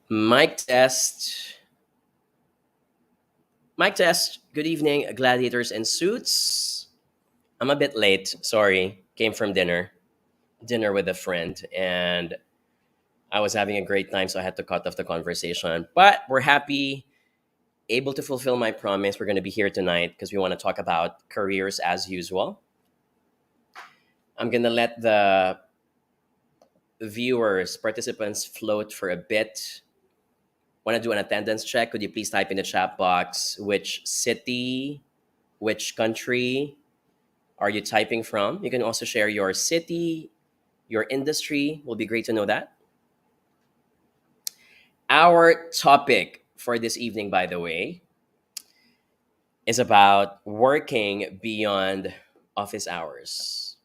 Mic test. Mic test. Good evening, gladiators and suits. I'm a bit late. Sorry. Came from dinner with a friend, and I was having a great time, so I had to cut off the conversation. But we're happy, able to fulfill my promise. We're going to be here tonight because we want to talk about careers as usual. I'm going to let the viewers, participants float for a bit. Want to do an attendance check? Could you please type in the chat box which city, which country are you typing from? You can also share your city, your industry. Will be great to know that. Our topic for this evening, by the way, is about working beyond office hours,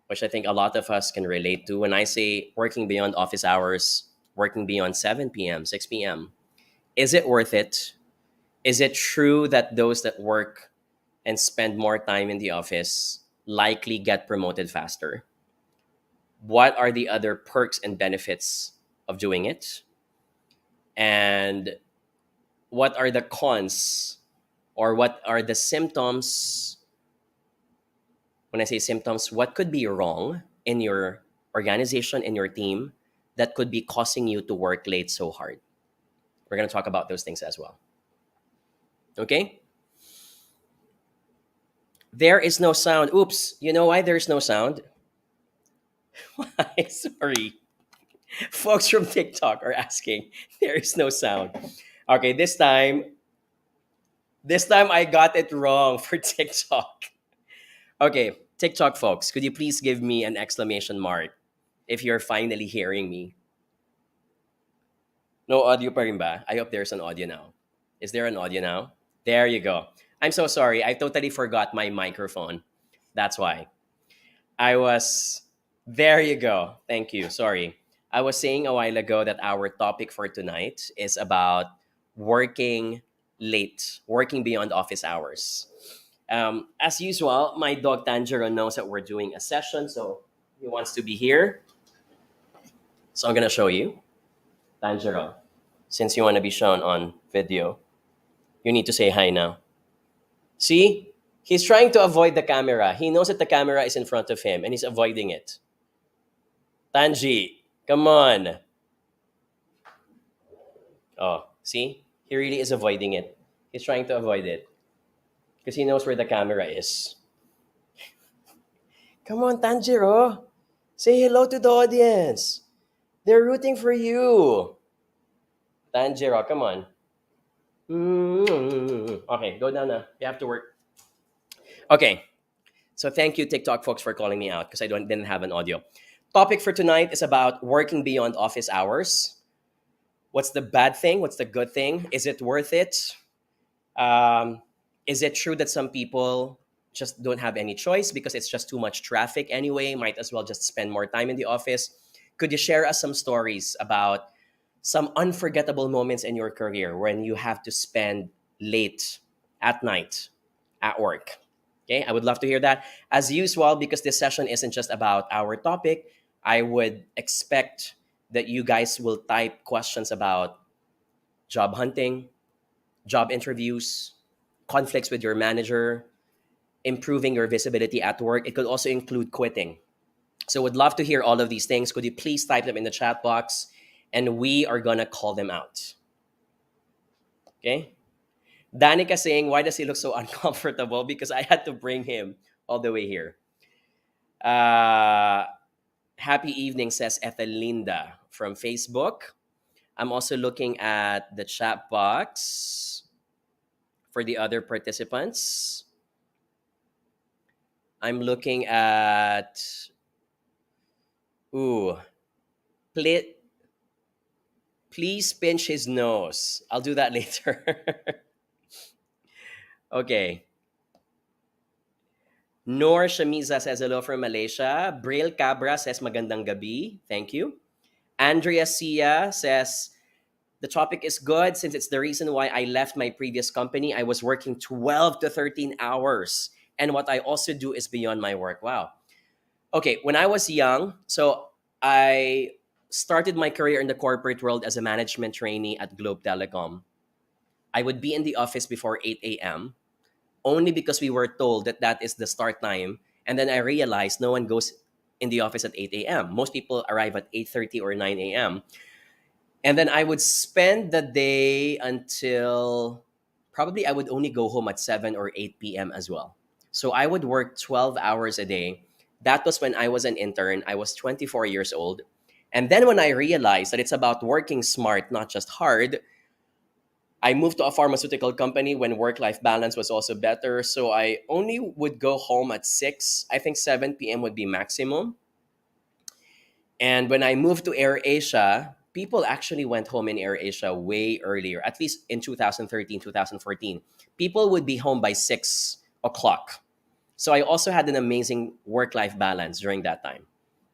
which I think a lot of us can relate to. When I say working beyond office hours, working beyond 7 p.m., 6 p.m., is it worth it? Is it true that those that work and spend more time in the office likely get promoted faster? What are the other perks and benefits of doing it? And what are the cons, or what are the symptoms? When I say symptoms, what could be wrong in your organization, in your team, that could be causing you to work late so hard? We're going to talk about those things as well. Okay? There is no sound. Oops. You know why there's no sound? Why? Sorry. Folks from TikTok are asking. There is no sound. Okay, this time I got it wrong for TikTok. Okay, TikTok folks, could you please give me an exclamation mark if you're finally hearing me? No audio pa rin ba? I hope there's an audio now. Is there an audio now? There you go. I'm so sorry. I totally forgot my microphone. That's why. I was. There you go. Thank you. Sorry. I was saying a while ago that our topic for tonight is about working late, working beyond office hours. As usual, my dog Tanjiro knows that we're doing a session, so he wants to be here. So I'm going to show you. Tanjiro, since you want to be shown on video, you need to say hi now. See? He's trying to avoid the camera. He knows that the camera is in front of him and he's avoiding it. Tanji, come on. Oh, see? He really is avoiding it. He's trying to avoid it because he knows where the camera is. Come on, Tanjiro. Say hello to the audience. They're rooting for you. Tanjiro, come on. Okay, go down now. You have to work. Okay. So thank you, TikTok folks, for calling me out because I didn't have an audio. Topic for tonight is about working beyond office hours. What's the bad thing? What's the good thing? Is it worth it? Um, is it true that some people just don't have any choice because it's just too much traffic anyway? Might as well just spend more time in the office. Could you share us some stories about some unforgettable moments in your career when you have to spend late at night at work? Okay, I would love to hear that. As usual, because this session isn't just about our topic, I would expect that you guys will type questions about job hunting, job interviews, conflicts with your manager, improving your visibility at work. It could also include quitting. So would love to hear all of these things. Could you please type them in the chat box and we are gonna call them out. Okay? Danica saying, why does he look so uncomfortable? Because I had to bring him all the way here. Happy evening, says Ethelinda from Facebook. I'm also looking at the chat box for the other participants. I'm looking at, please pinch his nose. I'll do that later. Okay. Nor Shamiza says hello from Malaysia. Braille Cabra says magandang gabi. Thank you. Andrea Sia says the topic is good since it's the reason why I left my previous company. I was working 12 to 13 hours. And what I also do is beyond my work. Wow. Okay, when I was young, so I started my career in the corporate world as a management trainee at Globe Telecom. I would be in the office before 8 a.m. only because we were told that that is the start time. And then I realized no one goes in the office at 8 a.m. Most people arrive at 8:30 or 9 a.m. And then I would spend the day until probably I would only go home at 7 or 8 p.m. as well. So I would work 12 hours a day. That was when I was an intern. I was 24 years old. And then when I realized that it's about working smart, not just hard, I moved to a pharmaceutical company when work-life balance was also better. So I only would go home at 6. I think 7 p.m. would be maximum. And when I moved to AirAsia, people actually went home in AirAsia way earlier, at least in 2013, 2014. People would be home by 6 o'clock. So I also had an amazing work-life balance during that time.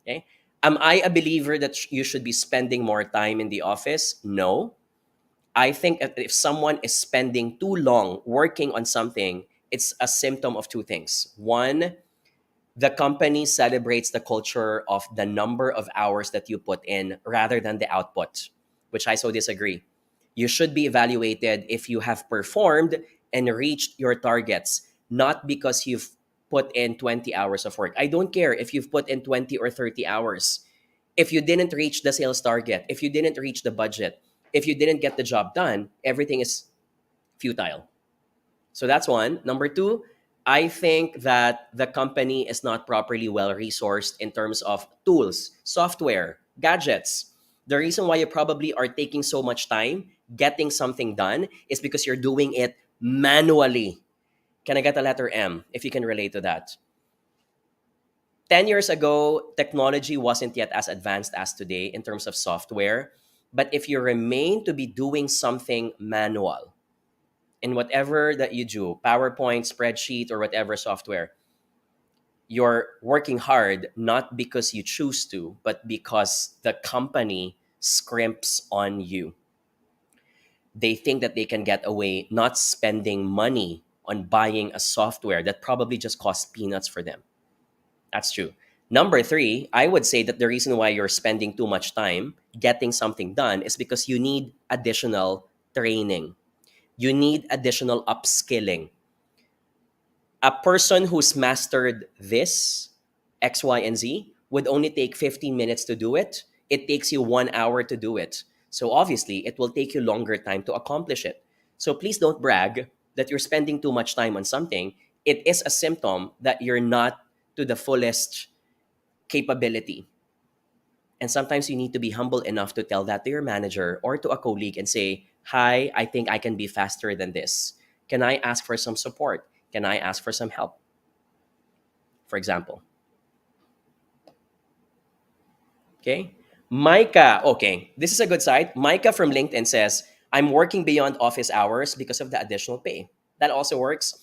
Okay. Am I a believer that you should be spending more time in the office? No. I think if someone is spending too long working on something, it's a symptom of two things. One, the company celebrates the culture of the number of hours that you put in rather than the output, which I so disagree. You should be evaluated if you have performed and reached your targets, not because you've put in 20 hours of work. I don't care if you've put in 20 or 30 hours. If you didn't reach the sales target, if you didn't reach the budget, if you didn't get the job done, everything is futile. So that's one. Number two, I think that the company is not properly well resourced in terms of tools, software, gadgets. The reason why you probably are taking so much time getting something done is because you're doing it manually. Can I get a letter M if you can relate to that? 10 years ago, technology wasn't yet as advanced as today in terms of software. But if you remain to be doing something manual, in whatever that you do, PowerPoint, spreadsheet, or whatever software, you're working hard not because you choose to, but because the company scrimps on you. They think that they can get away not spending money on buying a software that probably just costs peanuts for them. That's true. Number three, I would say that the reason why you're spending too much time getting something done is because you need additional training. You need additional upskilling. A person who's mastered this, X, Y, and Z, would only take 15 minutes to do it. It takes you 1 hour to do it. So obviously, it will take you longer time to accomplish it. So please don't brag that you're spending too much time on something. It is a symptom that you're not to the fullest capability. And sometimes you need to be humble enough to tell that to your manager or to a colleague and say, hi, I think I can be faster than this. Can I ask for some support? Can I ask for some help? For example. Okay. Micah, okay, this is a good side. Micah from LinkedIn says, I'm working beyond office hours because of the additional pay. That also works.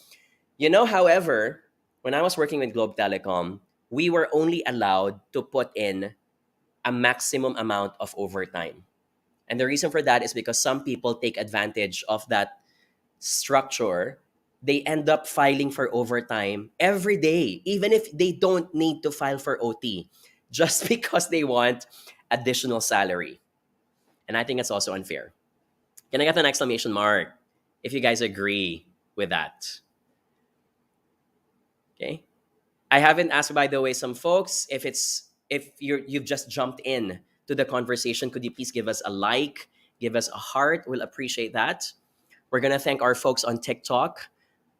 You know, however, when I was working with Globe Telecom, we were only allowed to put in a maximum amount of overtime. And the reason for that is because some people take advantage of that structure. They end up filing for overtime every day, even if they don't need to file for OT, just because they want additional salary. And I think it's also unfair. Can I get an exclamation mark if you guys agree with that? Okay. I haven't asked, by the way, some folks, if you've just jumped in to the conversation, could you please give us a like, give us a heart? We'll appreciate that. We're gonna thank our folks on TikTok.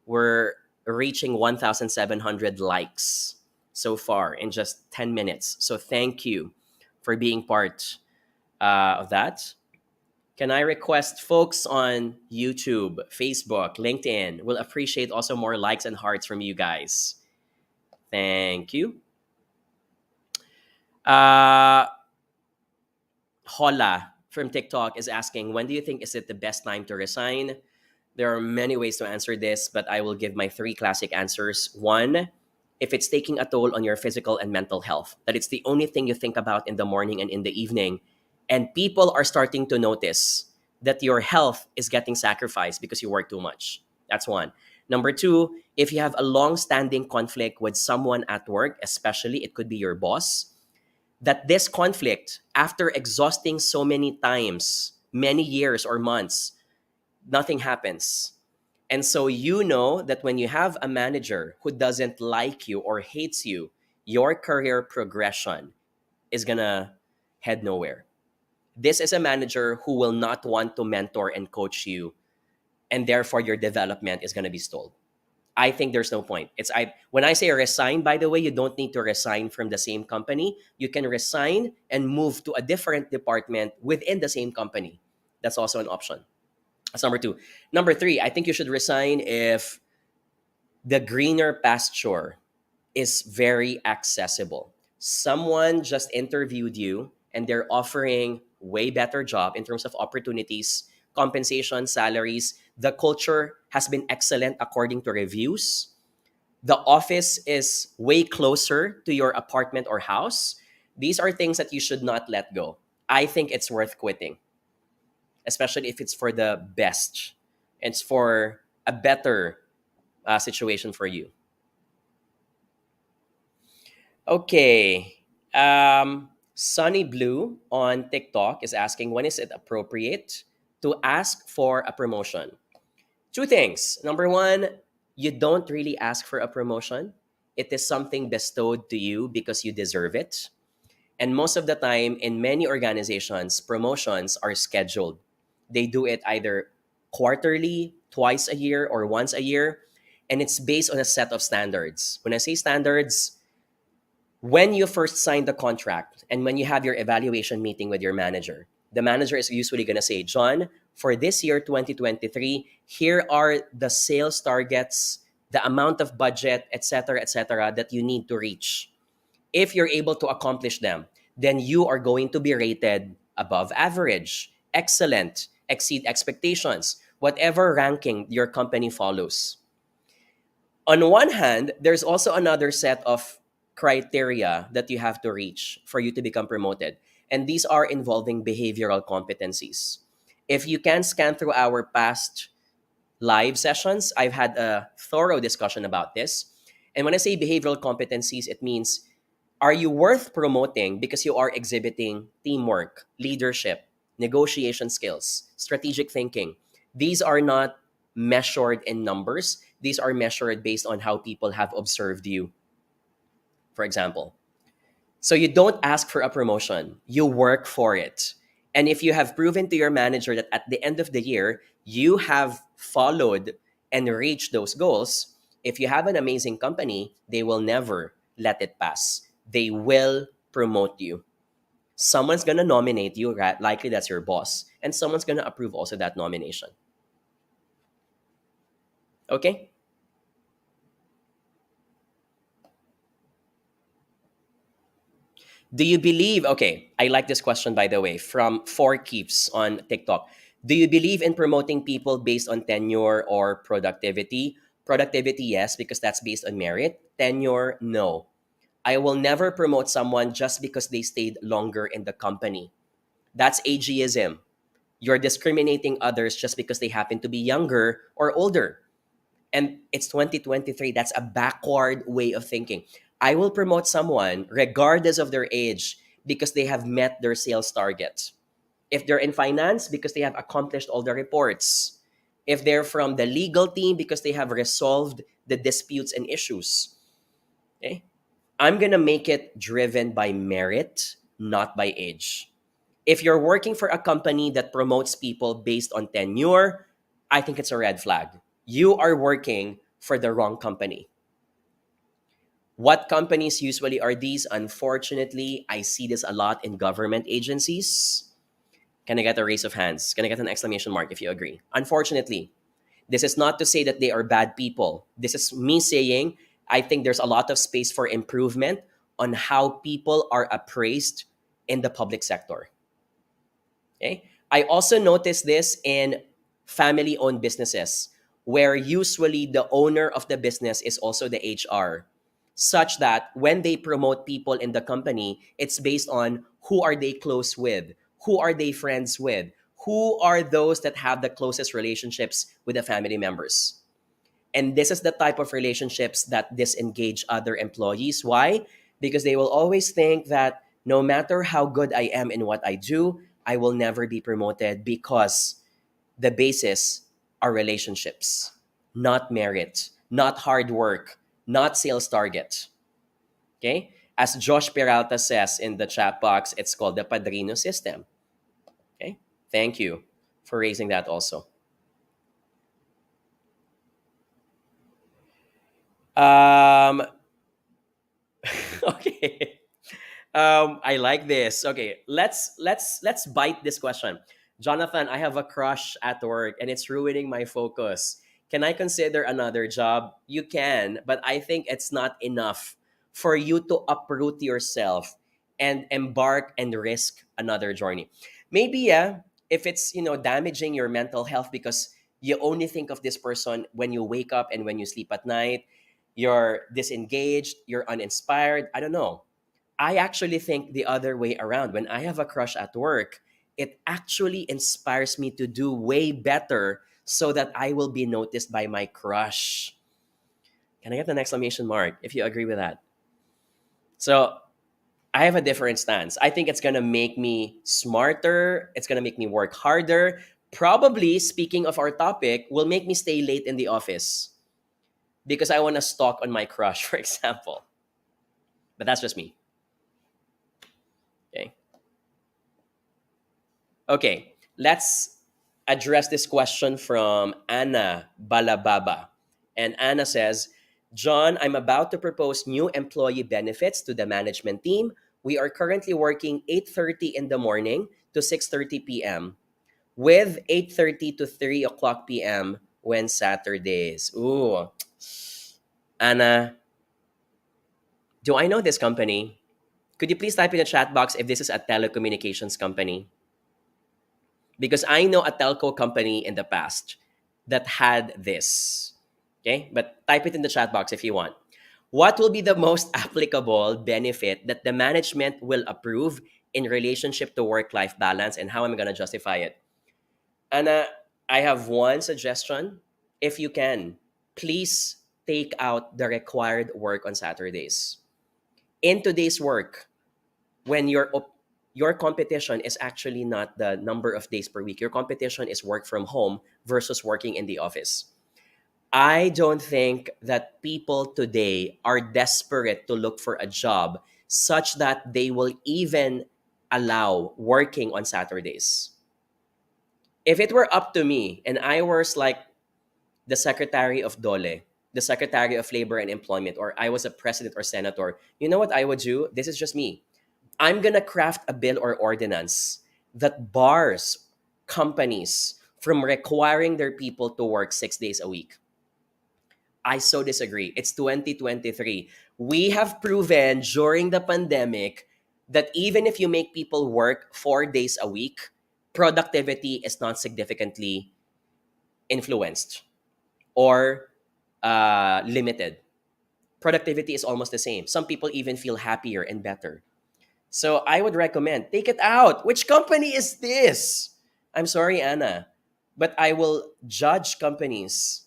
We're reaching 1,700 likes so far in just 10 minutes. So thank you for being part of that. Can I request folks on YouTube, Facebook, LinkedIn? We'll appreciate also more likes and hearts from you guys. Thank you. Hola from TikTok is asking, when do you think is it the best time to resign? There are many ways to answer this, but I will give my three classic answers. One, if it's taking a toll on your physical and mental health, that it's the only thing you think about in the morning and in the evening, and people are starting to notice that your health is getting sacrificed because you work too much. That's one. Number two, if you have a long-standing conflict with someone at work, especially it could be your boss, that this conflict, after exhausting so many times, many years or months, nothing happens. And so you know that when you have a manager who doesn't like you or hates you, your career progression is gonna head nowhere. This is a manager who will not want to mentor and coach you, and therefore your development is gonna be stalled. I think there's no point. When I say resign, by the way, you don't need to resign from the same company. You can resign and move to a different department within the same company. That's also an option. That's number two. Number three, I think you should resign if the greener pasture is very accessible. Someone just interviewed you and they're offering way better job in terms of opportunities, compensation, salaries. The culture has been excellent according to reviews. The office is way closer to your apartment or house. These are things that you should not let go. I think it's worth quitting, especially if it's for the best. It's for a better situation for you. Okay. Sunny Blue on TikTok is asking, when is it appropriate to ask for a promotion? Two things. Number one, you don't really ask for a promotion. It is something bestowed to you because you deserve it. And most of the time, in many organizations, promotions are scheduled. They do it either quarterly, twice a year, or once a year. And it's based on a set of standards. When I say standards, when you first sign the contract and when you have your evaluation meeting with your manager, the manager is usually going to say, John, for this year, 2023, here are the sales targets, the amount of budget, etc., that you need to reach. If you're able to accomplish them, then you are going to be rated above average, excellent, exceed expectations, whatever ranking your company follows. On one hand, there's also another set of criteria that you have to reach for you to become promoted. And these are involving behavioral competencies. If you can scan through our past live sessions, I've had a thorough discussion about this. And when I say behavioral competencies, it means, are you worth promoting because you are exhibiting teamwork, leadership, negotiation skills, strategic thinking? These are not measured in numbers. These are measured based on how people have observed you, for example. So you don't ask for a promotion, you work for it. And if you have proven to your manager that at the end of the year, you have followed and reached those goals, if you have an amazing company, they will never let it pass. They will promote you. Someone's going to nominate you, right? Likely that's your boss, and someone's going to approve also that nomination. Okay? Do you believe, okay, I like this question, by the way, from 4Keeps on TikTok. Do you believe in promoting people based on tenure or productivity? Productivity, yes, because that's based on merit. Tenure, no. I will never promote someone just because they stayed longer in the company. That's ageism. You're discriminating others just because they happen to be younger or older. And it's 2023. That's a backward way of thinking. I will promote someone regardless of their age because they have met their sales targets. If they're in finance, because they have accomplished all the reports. If they're from the legal team, because they have resolved the disputes and issues. Okay? I'm going to make it driven by merit, not by age. If you're working for a company that promotes people based on tenure, I think it's a red flag. You are working for the wrong company. What companies usually are these? Unfortunately, I see this a lot in government agencies. Can I get a raise of hands? Can I get an exclamation mark if you agree? Unfortunately, this is not to say that they are bad people. This is me saying I think there's a lot of space for improvement on how people are appraised in the public sector. Okay? I also noticed this in family-owned businesses where usually the owner of the business is also the HR, such that when they promote people in the company, it's based on who are they close with, who are they friends with, who are those that have the closest relationships with the family members. And this is the type of relationships that disengage other employees. Why? Because they will always think that No matter how good I am in what I do, I will never be promoted because the basis are relationships, not merit, not hard work, not sales target. Okay? As Josh Peralta says in the chat box, it's called the Padrino system. Okay? Thank you for raising that also. Um, okay. I like this. Okay, let's bite this question. Jonathan, I have a crush at work and it's ruining my focus. Can I consider another job? You can, but I think it's not enough for you to uproot yourself and embark and risk another journey. Maybe yeah, if it's damaging your mental health because you only think of this person when you wake up and when you sleep at night, you're disengaged, you're uninspired. I don't know. I actually think the other way around. When I have a crush at work, it actually inspires me to do way better so that I will be noticed by my crush. Can I get an exclamation mark if you agree with that? So I have a different stance. I think it's going to make me smarter. It's going to make me work harder. Probably, speaking of our topic, will make me stay late in the office because I want to stalk on my crush, for example. But that's just me. Okay. Okay, let's address this question from Anna Balababa. And Anna says, John, I'm about to propose new employee benefits to the management team. We are currently working 8:30 in the morning to 6:30 p.m. with 8:30 to 3 o'clock p.m. when Saturdays. Ooh, Anna, do I know this company? Could you please type in the chat box if this is a telecommunications company? Because I know a telco company in the past that had this. Okay, but type it in the chat box if you want. What will be the most applicable benefit that the management will approve in relationship to work-life balance, and how am I going to justify it? Anna, I have one suggestion. If you can, please take out the required work on Saturdays. In today's work, when your competition is actually not the number of days per week. Your competition is work from home versus working in the office. I don't think that people today are desperate to look for a job such that they will even allow working on Saturdays. If it were up to me and I was like the secretary of Dole, the secretary of labor and employment, or I was a president or senator, you know what I would do? This is just me. I'm going to craft a bill or ordinance that bars companies from requiring their people to work 6 days a week. I so disagree. It's 2023. We have proven during the pandemic that even if you make people work 4 days a week, productivity is not significantly influenced or limited. Productivity is almost the same. Some people even feel happier and better. So I would recommend take it out. Which company is this? I'm sorry, Anna, but I will judge companies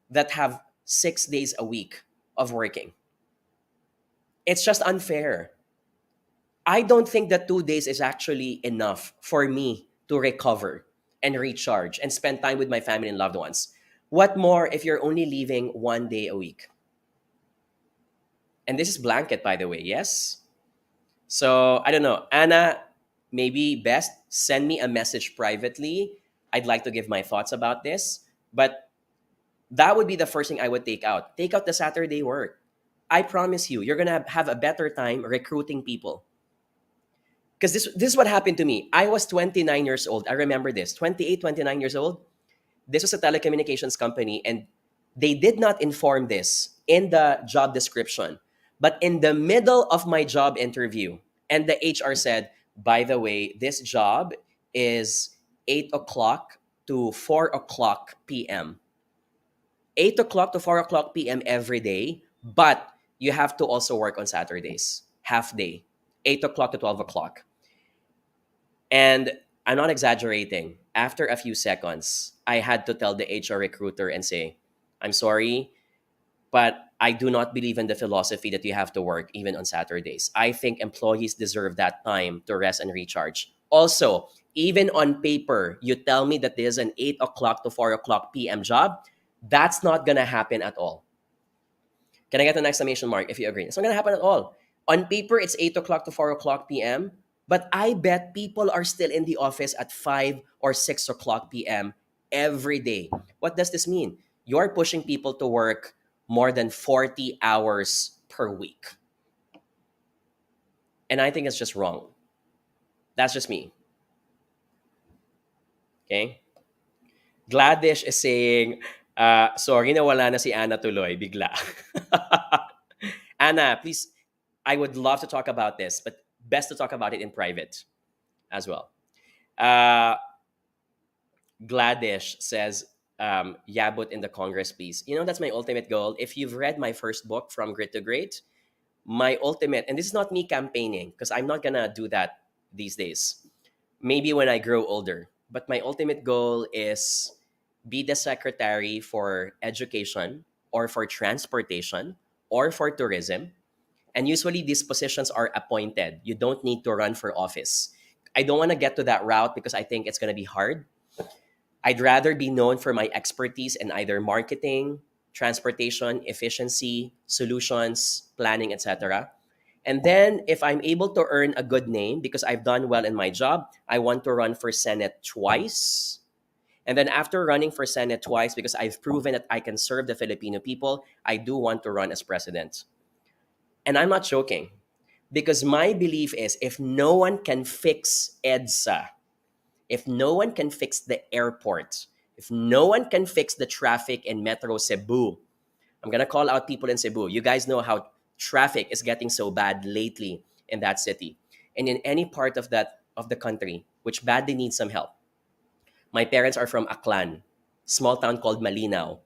that have 6 days a week of working. It's just unfair. I don't think that 2 days is actually enough for me to recover and recharge and spend time with my family and loved ones. What more if you're only leaving 1 day a week? And this is blanket, by the way, yes? So I don't know. Anna, maybe best send me a message privately. I'd like to give my thoughts about this. But that would be the first thing I would take out. Take out the Saturday work. I promise you, you're going to have a better time recruiting people. Because this is what happened to me. I was 29 years old. I remember this. 28, 29 years old. This was a telecommunications company, and they did not inform this in the job description. But in the middle of my job interview, and the HR said, by the way, this job is 8 o'clock to 4 o'clock p.m. 8 o'clock to 4 o'clock p.m. every day, but you have to also work on Saturdays, half day, 8 o'clock to 12 o'clock. And I'm not exaggerating. After a few seconds, I had to tell the HR recruiter and say, I'm sorry, But I do not believe in the philosophy that you have to work even on Saturdays. I think employees deserve that time to rest and recharge. Also, even on paper, you tell me that there's an 8 o'clock to 4 o'clock p.m. job. That's not going to happen at all. Can I get an exclamation mark if you agree? It's not going to happen at all. On paper, it's 8 o'clock to 4 o'clock p.m. But I bet people are still in the office at 5 or 6 o'clock p.m. every day. What does this mean? You're pushing people to work more than 40 hours per week. And I think it's just wrong. That's just me. Okay? Gladish is saying, sorry na wala na si Anna tuloy, bigla. Anna, please, I would love to talk about this, but best to talk about it in private as well. Gladish says, Yabut in the Congress, please. You know, that's my ultimate goal. If you've read my first book, From Grit to Great, my ultimate, and this is not me campaigning, because I'm not going to do that these days. Maybe when I grow older. But my ultimate goal is be the secretary for education or for transportation or for tourism. And usually these positions are appointed. You don't need to run for office. I don't want to get to that route because I think it's going to be hard. I'd rather be known for my expertise in either marketing, transportation, efficiency, solutions, planning, etc. And then if I'm able to earn a good name because I've done well in my job, I want to run for Senate twice. And then after running for Senate twice, because I've proven that I can serve the Filipino people, I do want to run as president. And I'm not joking. Because my belief is if no one can fix EDSA, if no one can fix the airport, if no one can fix the traffic in Metro Cebu, I'm going to call out people in Cebu. You guys know how traffic is getting so bad lately in that city. And in any part of the country, which badly needs some help. My parents are from Aklan, small town called Malinaw.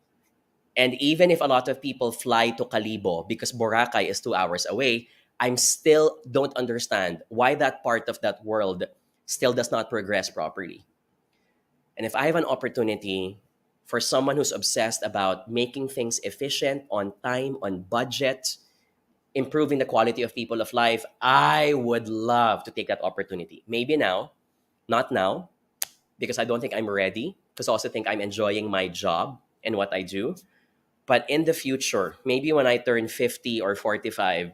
And even if a lot of people fly to Calibo because Boracay is 2 hours away, I'm still don't understand why that part of that world still does not progress properly. And if I have an opportunity for someone who's obsessed about making things efficient, on time, on budget, improving the quality of people of life, I would love to take that opportunity. Maybe now, not now, because I don't think I'm ready, because I also think I'm enjoying my job and what I do. But in the future, maybe when I turn 50 or 45,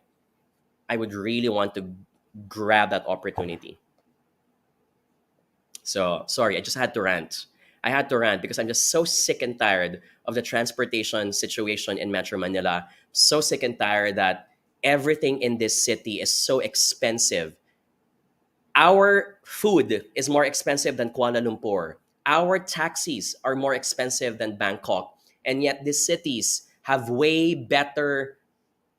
I would really want to grab that opportunity. So, sorry, I just had to rant. I had to rant because I'm just so sick and tired of the transportation situation in Metro Manila. So sick and tired that everything in this city is so expensive. Our food is more expensive than Kuala Lumpur. Our taxis are more expensive than Bangkok. And yet these cities have way better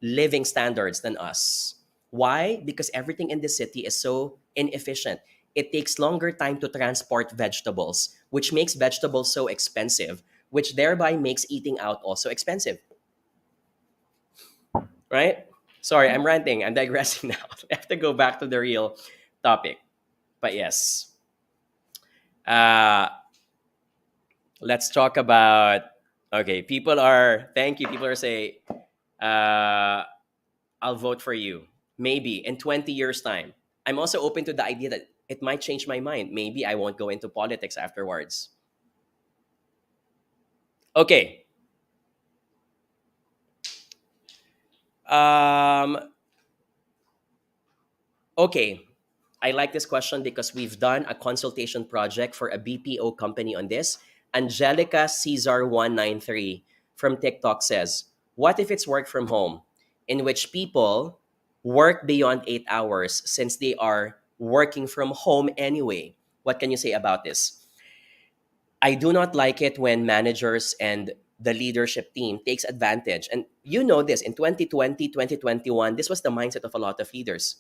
living standards than us. Why? Because everything in the city is so inefficient. It takes longer time to transport vegetables, which makes vegetables so expensive, which thereby makes eating out also expensive. Right? Sorry, I'm ranting. I'm digressing now. I have to go back to the real topic. But yes. Uh, let's talk about, okay, thank you. People are saying, I'll vote for you. Maybe in 20 years' time. I'm also open to the idea that it might change my mind. Maybe I won't go into politics afterwards. Okay. Um, okay. I like this question because we've done a consultation project for a BPO company on this. Angelica Caesar 193 from TikTok says, what if it's work from home in which people work beyond 8 hours since they are working from home anyway? What can you say about this? I do not like it when managers and the leadership team takes advantage. And you know this, in 2020, 2021, this was the mindset of a lot of leaders.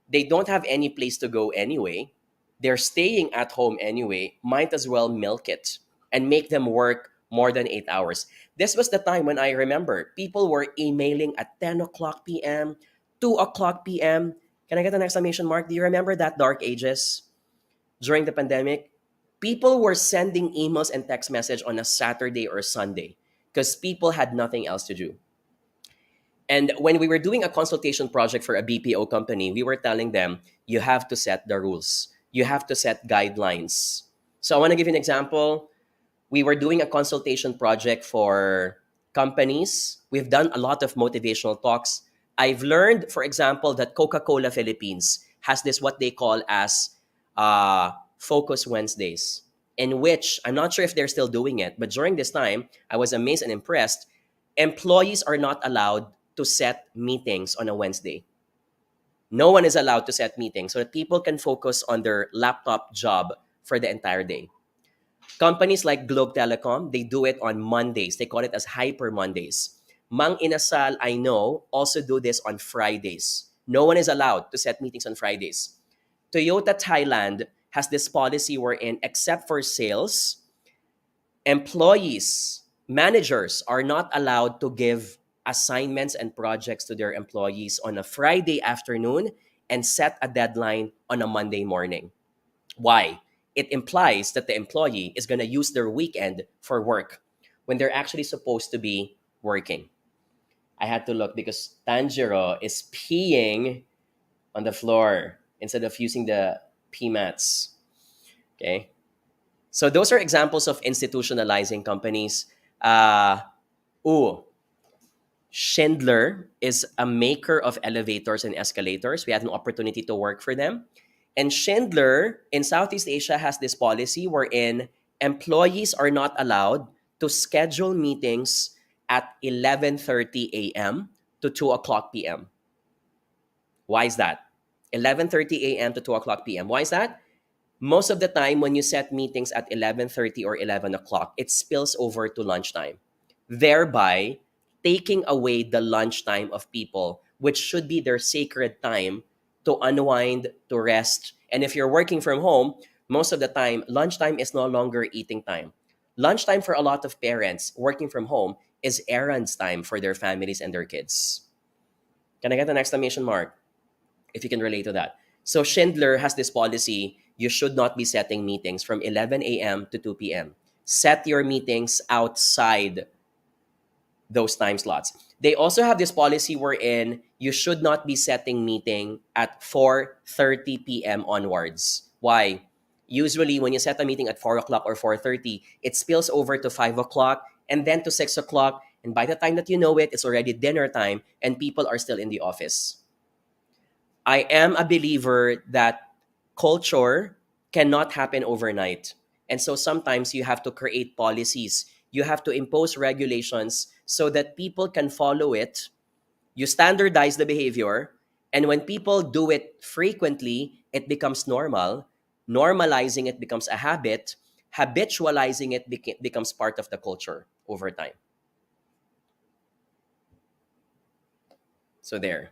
They don't have any place to go anyway. They're staying at home anyway. Might as well milk it and make them work more than 8 hours. This was the time when I remember people were emailing at 10 o'clock p.m., 2 o'clock p.m. Can I get an exclamation mark? Do you remember that dark ages during the pandemic? People were sending emails and text message on a Saturday or Sunday because people had nothing else to do. And when we were doing a consultation project for a BPO company, we were telling them, you have to set the rules. You have to set guidelines. So I want to give you an example. We were doing a consultation project for companies. We've done a lot of motivational talks. I've learned, for example, that Coca-Cola Philippines has this what they call as Focus Wednesdays, in which I'm not sure if they're still doing it, but during this time, I was amazed and impressed. Employees are not allowed to set meetings on a Wednesday. No one is allowed to set meetings so that people can focus on their laptop job for the entire day. Companies like Globe Telecom, they do it on Mondays. They call it as Hyper Mondays. Mang Inasal, I know, also do this on Fridays. No one is allowed to set meetings on Fridays. Toyota Thailand has this policy wherein, except for sales, employees, managers are not allowed to give assignments and projects to their employees on a Friday afternoon and set a deadline on a Monday morning. Why? It implies that the employee is going to use their weekend for work when they're actually supposed to be working. I had to look because Tanjiro is peeing on the floor instead of using the pee mats. Okay. So those are examples of institutionalizing companies. Schindler is a maker of elevators and escalators. We had an opportunity to work for them. And Schindler in Southeast Asia has this policy wherein employees are not allowed to schedule meetings at 11:30 a.m. to 2 o'clock p.m. Why is that? 11:30 a.m. to 2 o'clock p.m. Why is that? Most of the time when you set meetings at 11:30 or 11 o'clock, it spills over to lunchtime, thereby taking away the lunchtime of people, which should be their sacred time to unwind, to rest. And if you're working from home, most of the time, lunchtime is no longer eating time. Lunchtime for a lot of parents working from home is errands time for their families and their kids. Can I get an exclamation mark if you can relate to that? So Schindler has this policy, you should not be setting meetings from 11 a.m. to 2 p.m. Set your meetings outside those time slots. They also have this policy wherein you should not be setting meeting at 4:30 p.m. onwards. Why? Usually when you set a meeting at 4 o'clock or 4:30, it spills over to 5 o'clock and then to 6 o'clock. And by the time that you know it, it's already dinner time and people are still in the office. I am a believer that culture cannot happen overnight. And so sometimes you have to create policies. You have to impose regulations so that people can follow it. You standardize the behavior. And when people do it frequently, it becomes normal. Normalizing it becomes a habit. Habitualizing it becomes part of the culture over time. So there.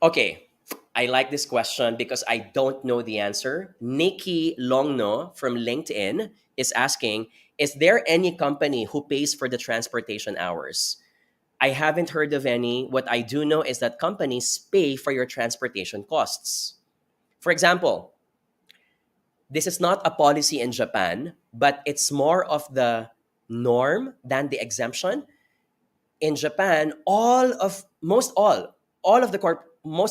Okay, I like this question because I don't know the answer. Nikki Longno from LinkedIn is asking, is there any company who pays for the transportation hours? I haven't heard of any. What I do know is that companies pay for your transportation costs. For example, this is not a policy in Japan, but it's more of the norm than the exemption. In Japan, most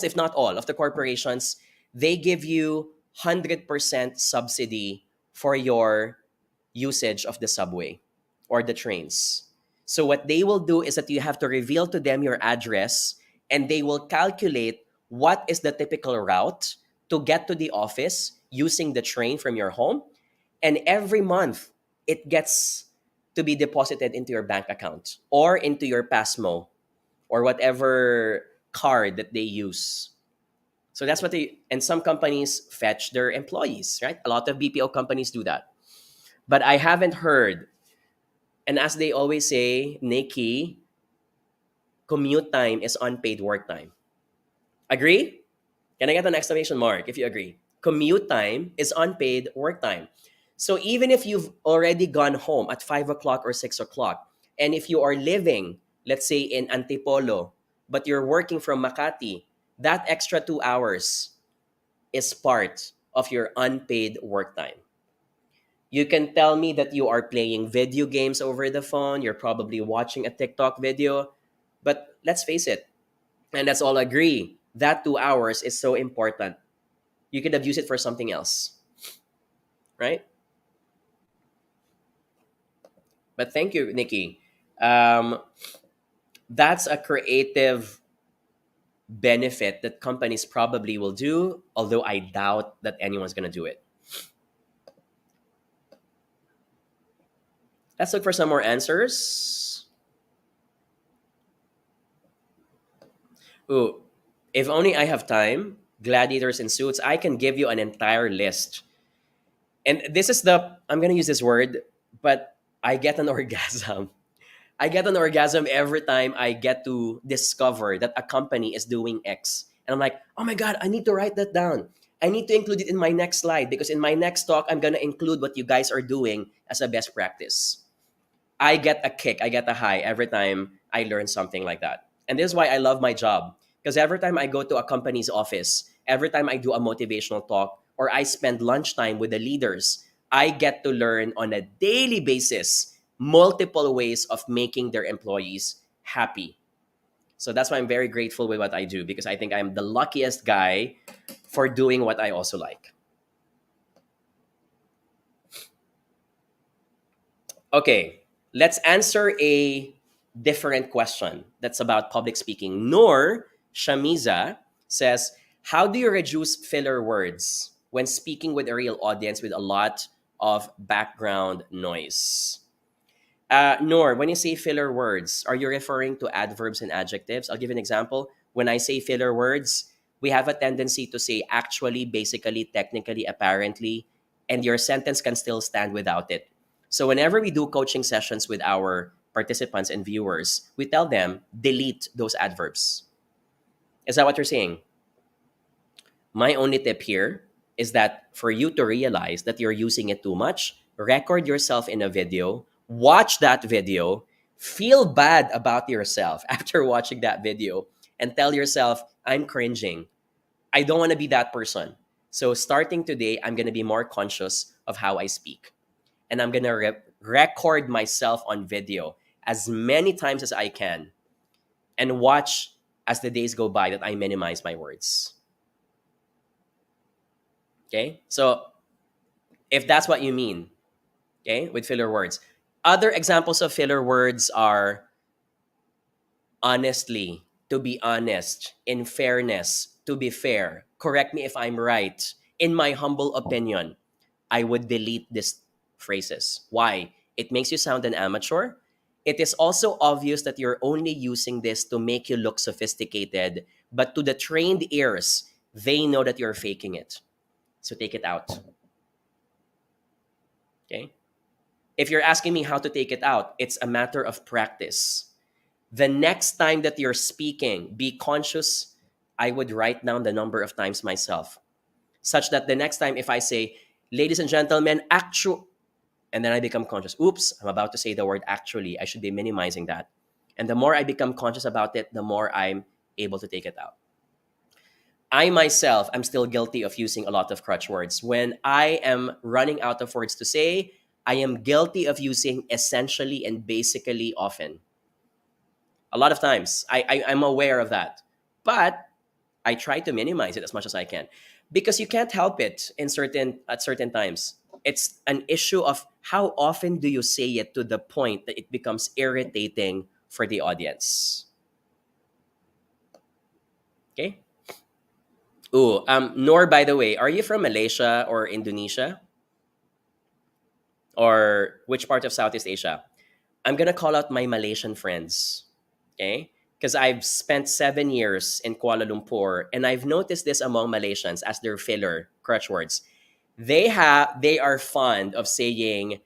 if not all of the corporations, they give you 100% subsidy for your usage of the subway or the trains. So what they will do is that you have to reveal to them your address and they will calculate what is the typical route to get to the office using the train from your home. And every month, it gets to be deposited into your bank account or into your Pasmo or whatever card that they use. So that's what and some companies fetch their employees, right? A lot of BPO companies do that. But I haven't heard, and as they always say, Nikki, commute time is unpaid work time. Agree? Can I get an exclamation mark if you agree? Commute time is unpaid work time. So even if you've already gone home at 5 o'clock or 6 o'clock, and if you are living, let's say in Antipolo, but you're working from Makati, that extra 2 hours is part of your unpaid work time. You can tell me that you are playing video games over the phone. You're probably watching a TikTok video. But let's face it, and let's all agree that 2 hours is so important. You could have used it for something else, right? But thank you, Nikki. Um, that's a creative benefit that companies probably will do, although I doubt that anyone's going to do it. Let's look for some more answers. Ooh, if only I have time, gladiators in suits, I can give you an entire list. And this is I'm going to use this word, but I get an orgasm. I get an orgasm every time I get to discover that a company is doing X. And I'm like, oh my God, I need to write that down. I need to include it in my next slide because in my next talk, I'm going to include what you guys are doing as a best practice. I get a kick, I get a high every time I learn something like that. And this is why I love my job. Because every time I go to a company's office, every time I do a motivational talk, or I spend lunchtime with the leaders, I get to learn on a daily basis multiple ways of making their employees happy. So that's why I'm very grateful with what I do because I think I'm the luckiest guy for doing what I also like. Okay, let's answer a different question that's about public speaking. Nor Shamiza says, how do you reduce filler words when speaking with a real audience with a lot of background noise? Nor, when you say filler words, are you referring to adverbs and adjectives? I'll give you an example. When I say filler words, we have a tendency to say actually, basically, technically, apparently, and your sentence can still stand without it. So whenever we do coaching sessions with our participants and viewers, we tell them, delete those adverbs. Is that what you're saying? My only tip here is that for you to realize that you're using it too much, record yourself in a video, watch that video, feel bad about yourself after watching that video, and tell yourself, I'm cringing. I don't want to be that person. So starting today, I'm going to be more conscious of how I speak. And I'm going to record myself on video as many times as I can and watch as the days go by that I minimize my words. Okay? So if that's what you mean, okay, with filler words. Other examples of filler words are honestly, to be honest, in fairness, to be fair, correct me if I'm right, in my humble opinion. I would delete these phrases. Why? It makes you sound an amateur. It is also obvious that you're only using this to make you look sophisticated, but to the trained ears, they know that you're faking it. So take it out. Okay? If you're asking me how to take it out, it's a matter of practice. The next time that you're speaking, be conscious. I would write down the number of times myself, such that the next time if I say, ladies and gentlemen, actual, and then I become conscious, oops, I'm about to say the word actually, I should be minimizing that. And the more I become conscious about it, the more I'm able to take it out. I myself am still guilty of using a lot of crutch words. When I am running out of words to say, I am guilty of using essentially and basically often. A lot of times, I'm aware of that. But I try to minimize it as much as I can. Because you can't help it at certain times. It's an issue of how often do you say it to the point that it becomes irritating for the audience. Okay? Ooh, Nor, by the way, are you from Malaysia or Indonesia? Or which part of Southeast Asia? I'm gonna call out my Malaysian friends, okay? Because I've spent 7 years in Kuala Lumpur, and I've noticed this among Malaysians as their filler crutch words. They are fond of saying,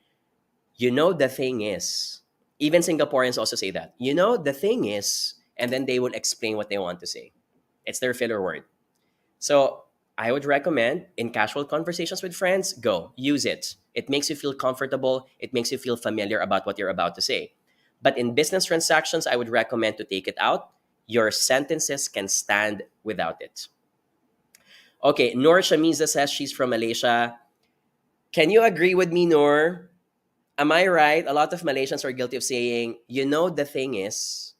you know, the thing is. Even Singaporeans also say that. You know, the thing is, and then they will explain what they want to say. It's their filler word. So I would recommend in casual conversations with friends, go, use it. It makes you feel comfortable. It makes you feel familiar about what you're about to say. But in business transactions, I would recommend to take it out. Your sentences can stand without it. Okay, Noor Shamiza says she's from Malaysia. Can you agree with me, Noor? Am I right? A lot of Malaysians are guilty of saying, the thing is,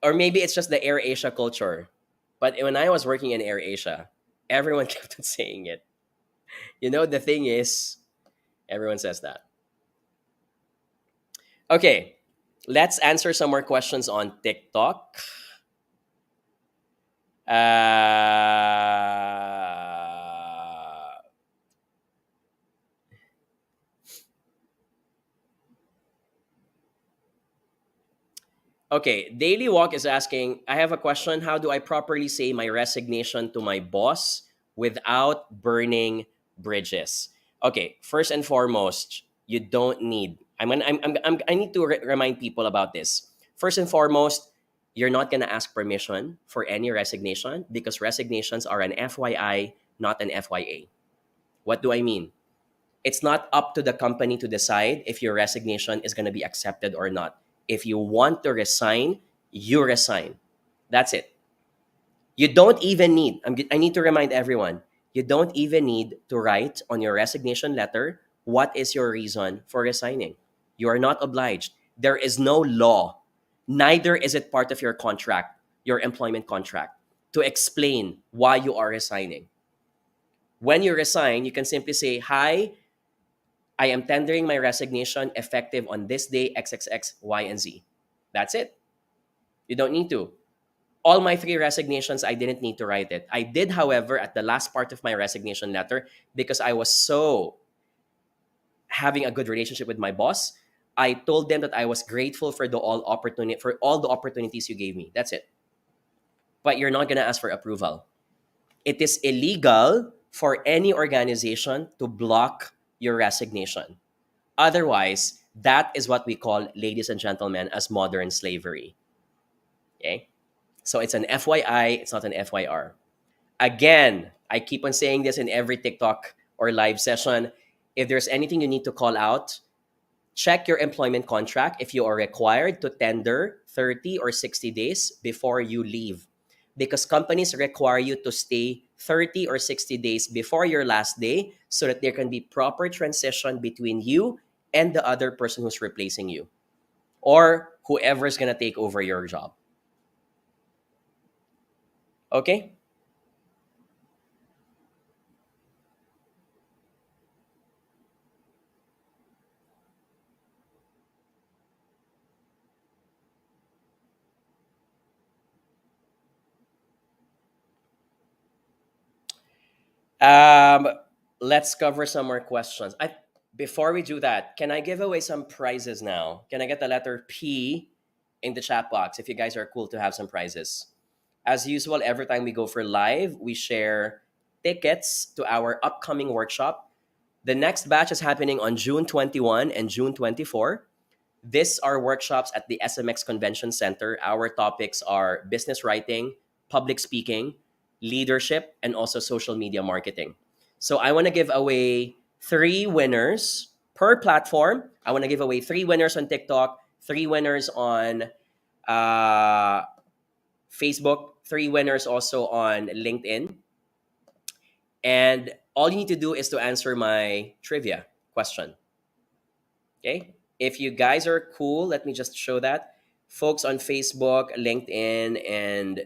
or maybe it's just the Air Asia culture. But when I was working in Air Asia, everyone kept on saying it. The thing is, everyone says that. Okay, let's answer some more questions on TikTok. Uh, okay, Daily Walk is asking, I have a question. How do I properly say my resignation to my boss without burning bridges? Okay, first and foremost, you don't need. I need to remind people about this. First and foremost, you're not gonna ask permission for any resignation because resignations are an FYI, not an FYA. What do I mean? It's not up to the company to decide if your resignation is going to be accepted or not. If you want to resign, you resign. That's it. You don't even need, I need to remind everyone, you don't even need to write on your resignation letter what is your reason for resigning. You are not obliged. There is no law, neither is it part of your contract, your employment contract, to explain why you are resigning. When you resign, you can simply say, hi, I am tendering my resignation effective on this day, XXX, Y, and Z. That's it. You don't need to. All my three resignations, I didn't need to write it. I did, however, at the last part of my resignation letter, because I was so having a good relationship with my boss, I told them that I was grateful for all the opportunities you gave me. That's it. But you're not gonna ask for approval. It is illegal for any organization to block your resignation. Otherwise, that is what we call, ladies and gentlemen, as modern slavery. Okay? So it's an FYI, it's not an FYR. Again, I keep on saying this in every TikTok or live session. If there's anything you need to call out, check your employment contract if you are required to tender 30 or 60 days before you leave. Because companies require you to stay 30 or 60 days before your last day so that there can be proper transition between you and the other person who's replacing you or whoever is going to take over your job. Okay? Um, let's cover some more questions. Before we do that, can I give away some prizes now? Can I get the letter P in the chat box if you guys are cool to have some prizes? As usual, every time we go for live, we share tickets to our upcoming workshop. The next batch is happening on June 21 and June 24. These are workshops at the SMX Convention Center. Our topics are business writing, public speaking, leadership, and also social media marketing. So I want to give away 3 winners per platform. I want to give away 3 winners on TikTok, 3 winners on uh, Facebook, 3 winners also on LinkedIn. And all you need to do is to answer my trivia question. Okay? If you guys are cool, let me just show that. Folks on Facebook, LinkedIn, and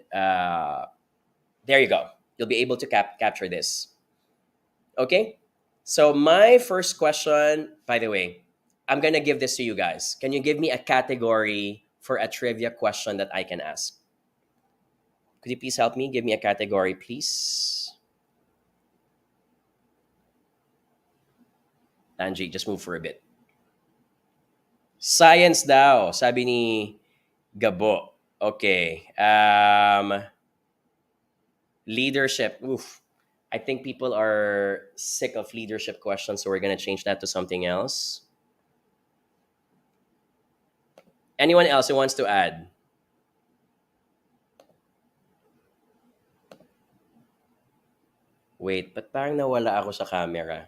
there you go. You'll be able to capture this. Okay? So my first question, by the way, I'm going to give this to you guys. Can you give me a category for a trivia question that I can ask? Could you please help me? Give me a category, please. Angie, just move for a bit. Science daw, sabi ni Gabo. Okay. Leadership. Oof. I think people are sick of leadership questions, so we're going to change that to something else. Anyone else who wants to add? Wait, but parang nawala ako sa camera.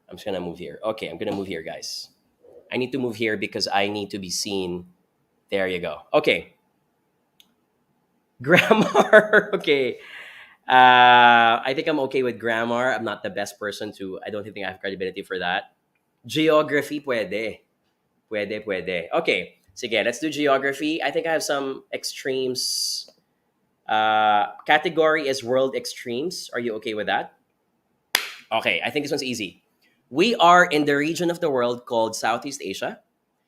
I'm just going to move here. Okay, I'm going to move here, guys. I need to move here because I need to be seen. There you go. Okay. Grammar. Okay. I think I'm okay with grammar. I'm not the best person to, I don't think I have credibility for that. Geography, pwede. Pwede. Okay, sige, let's do geography. I think I have some extremes. Category is world extremes. Are you okay with that? Okay, I think this one's easy. We are in the region of the world called Southeast Asia.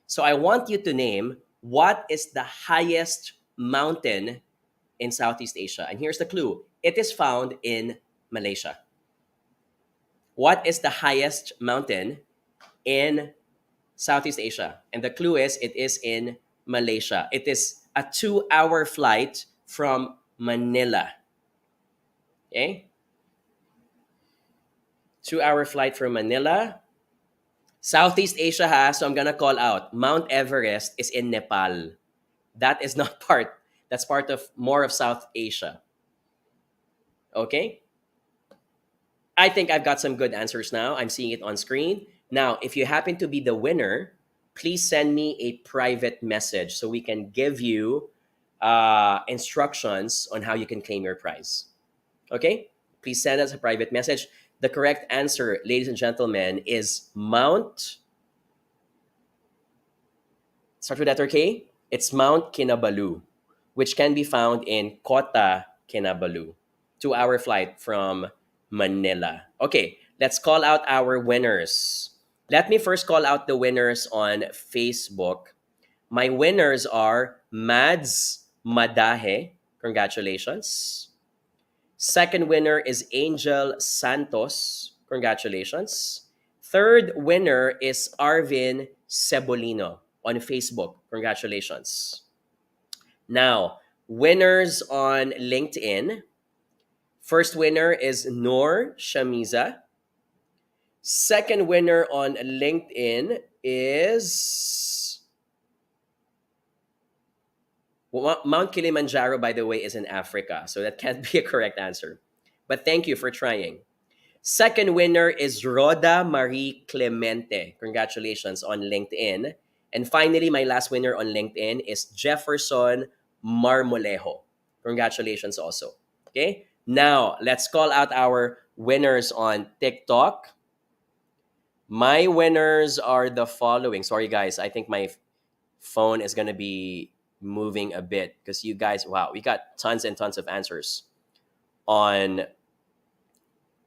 So I want you to name what is the highest mountain in Southeast Asia. And here's the clue. It is found in Malaysia. What is the highest mountain in Southeast Asia? And the clue is it is in Malaysia. It is a 2-hour flight from Manila. Okay? 2-hour flight from Manila. Southeast Asia has, so I'm gonna call out, Mount Everest is in Nepal. That is not part, that's part of more of South Asia. Okay? I think I've got some good answers now. I'm seeing it on screen. Now, if you happen to be the winner, please send me a private message so we can give you instructions on how you can claim your prize. Okay? Please send us a private message. The correct answer, ladies and gentlemen, is Mount. Start with letter K. It's Mount Kinabalu, which can be found in Kota Kinabalu. 2-hour flight from Manila. Okay, let's call out our winners. Let me first call out the winners on Facebook. My winners are Mads Madahe. Congratulations. Second winner is Angel Santos. Congratulations. Third winner is Arvin Cebolino on Facebook. Congratulations. Now, winners on LinkedIn. First winner is Noor Shamiza. Second winner on LinkedIn is Mount Kilimanjaro, by the way, is in Africa, so that can't be a correct answer. But thank you for trying. Second winner is Rhoda Marie Clemente. Congratulations on LinkedIn. And finally, my last winner on LinkedIn is Jefferson Marmolejo. Congratulations also. Okay? Now, let's call out our winners on TikTok. My winners are the following. Sorry, guys. I think my phone is going to be moving a bit because you guys, wow, we got tons and tons of answers on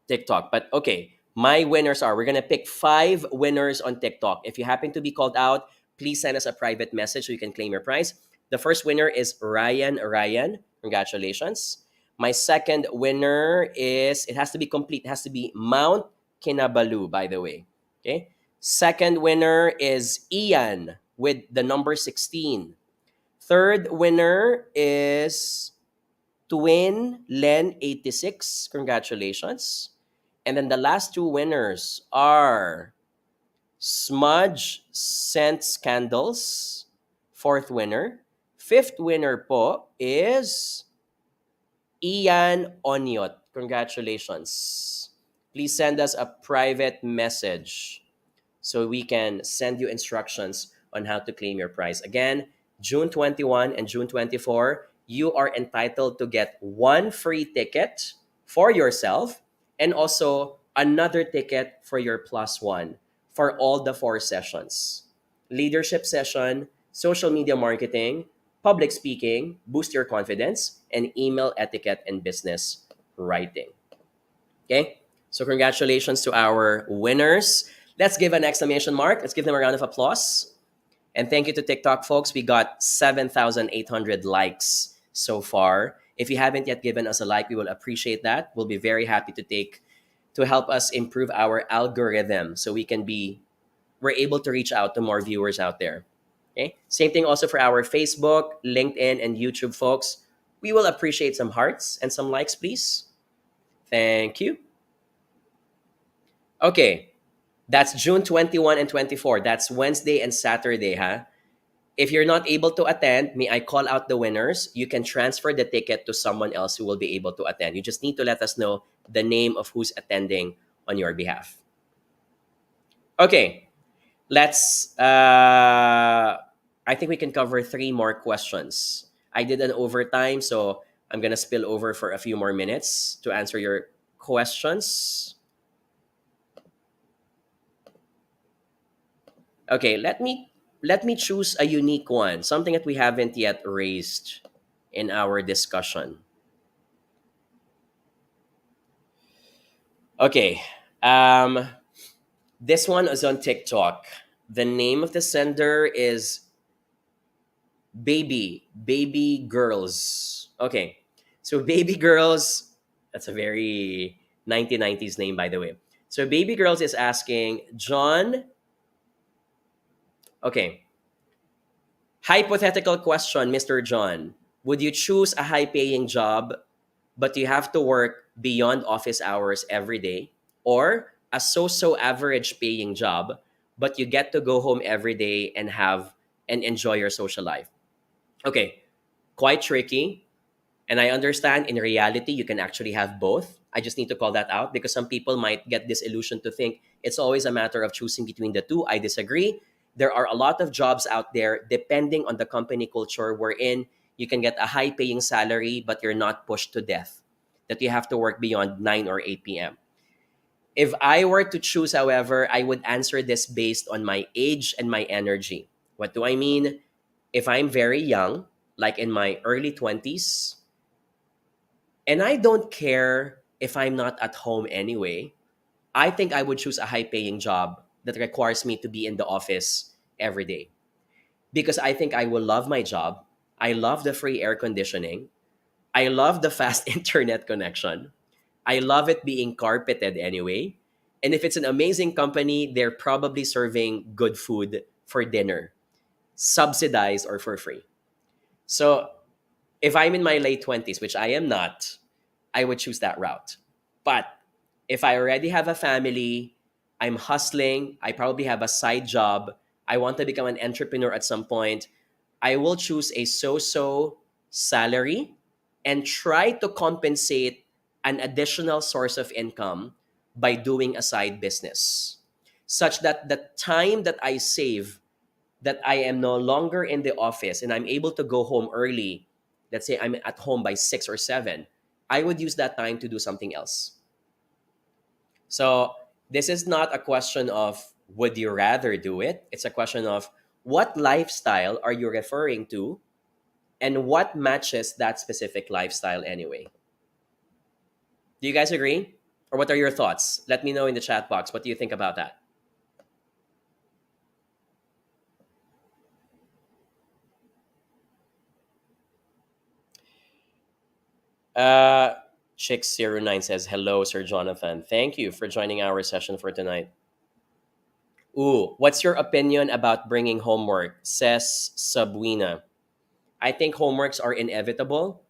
TikTok. But okay, my winners are, we're going to pick 5 winners on TikTok. If you happen to be called out, please send us a private message so you can claim your prize. The first winner is Ryan. Congratulations. My second winner is, it has to be complete. It has to be Mount Kinabalu, by the way. Okay. Second winner is Ian with the number 16. Third winner is Twin Len 86. Congratulations. And then the last 2 winners are Smudge Scents Candles. Fourth winner. Fifth winner po is Ian Onyot. Congratulations. Please send us a private message so we can send you instructions on how to claim your prize. Again, June 21 and June 24, you are entitled to get 1 free ticket for yourself and also another ticket for your +1 for all the 4 sessions. Leadership session, social media marketing, public speaking, boost your confidence, and email etiquette and business writing. Okay? So congratulations to our winners. Let's give an exclamation mark. Let's give them a round of applause. And thank you to TikTok, folks. We got 7,800 likes so far. If you haven't yet given us a like, we will appreciate that. We'll be very happy to help us improve our algorithm so we're able to reach out to more viewers out there. Okay? Same thing also for our Facebook, LinkedIn, and YouTube folks. We will appreciate some hearts and some likes, please. Thank you. Okay. That's June 21 and 24. That's Wednesday and Saturday, huh? If you're not able to attend, may I call out the winners? You can transfer the ticket to someone else who will be able to attend. You just need to let us know the name of who's attending on your behalf. Okay, I think we can cover 3 more questions. I did an overtime, so I'm gonna spill over for a few more minutes to answer your questions. Okay, let me choose a unique one, something that we haven't yet raised in our discussion. Okay, um, this one is on TikTok. The name of the sender is baby girls. Okay, so baby girls. That's a very 1990s name, by the way. So baby girls is asking John. Okay, hypothetical question, Mr. John. Would you choose a high paying job, but you have to work beyond office hours every day? Or a so so average paying job, but you get to go home every day and have and enjoy your social life? Okay, quite tricky. And I understand in reality, you can actually have both. I just need to call that out because some people might get disillusioned to think it's always a matter of choosing between the two. I disagree. There are a lot of jobs out there, depending on the company culture we're in. You can get a high paying salary, but you're not pushed to death, that you have to work beyond 9 or 8 p.m. If I were to choose, however, I would answer this based on my age and my energy. What do I mean? If I'm very young, like in my early 20s, and I don't care if I'm not at home anyway, I think I would choose a high paying job that requires me to be in the office every day because I think I will love my job. I love the free air conditioning. I love the fast internet connection. I love it being carpeted anyway. And if it's an amazing company, they're probably serving good food for dinner, subsidized or for free. So if I'm in my late 20s, which I am not, I would choose that route. But if I already have a family, I'm hustling, I probably have a side job, I want to become an entrepreneur at some point, I will choose a so so salary and try to compensate an additional source of income by doing a side business, such that the time that I save, that I am no longer in the office and I'm able to go home early, let's say I'm at home by 6 or 7, I would use that time to do something else. So this is not a question of would you rather do it? It's a question of what lifestyle are you referring to and what matches that specific lifestyle anyway. Do you guys agree? Or what are your thoughts? Let me know in the chat box. What do you think about that? Uh, Chick09 says, hello, Sir Jonathan. Thank you for joining our session for tonight. Ooh, what's your opinion about bringing homework? Says Sabuina. I think homeworks are inevitable.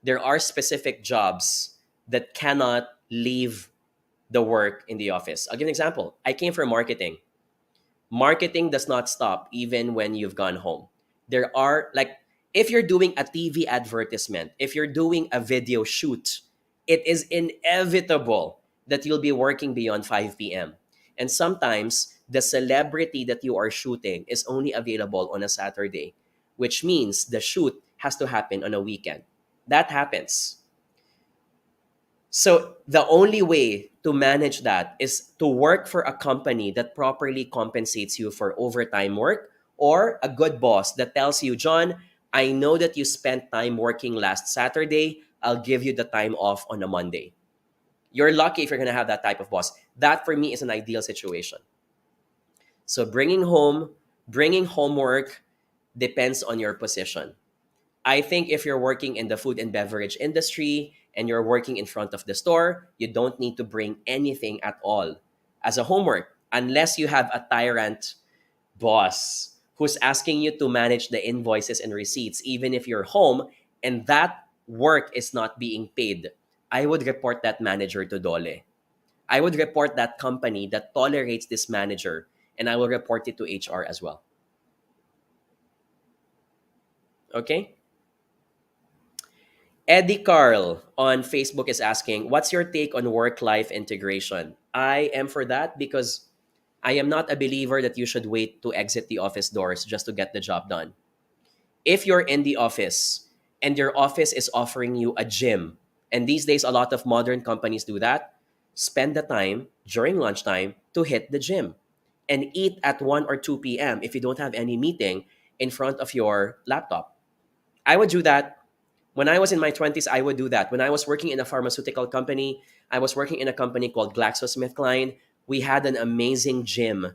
There are specific jobs that cannot leave the work in the office. I'll give an example. I came from marketing. Marketing does not stop even when you've gone home. There are, like, if you're doing a TV advertisement, if you're doing a video shoot, it is inevitable that you'll be working beyond 5 p.m. And sometimes the celebrity that you are shooting is only available on a Saturday, which means the shoot has to happen on a weekend. That happens. So the only way to manage that is to work for a company that properly compensates you for overtime work, or a good boss that tells you, John, I know that you spent time working last Saturday. I'll give you the time off on a Monday. You're lucky if you're going to have that type of boss. That for me is an ideal situation. So bringing homework depends on your position. I think if you're working in the food and beverage industry and you're working in front of the store, you don't need to bring anything at all as a homework unless you have a tyrant boss who's asking you to manage the invoices and receipts, even if you're home and that work is not being paid. I would report that manager to Dole. I would report that company that tolerates this manager, and I will report it to HR as well. Okay? Eddie Carl on Facebook is asking, what's your take on work-life integration? I am for that because I am not a believer that you should wait to exit the office doors just to get the job done. If you're in the office and your office is offering you a gym. And these days, a lot of modern companies do that. Spend the time during lunchtime to hit the gym and eat at 1 or 2 p.m. if you don't have any meeting in front of your laptop. I would do that. When I was in my 20s, I would do that. When I was working in a pharmaceutical company, I was working in a company called GlaxoSmithKline. We had an amazing gym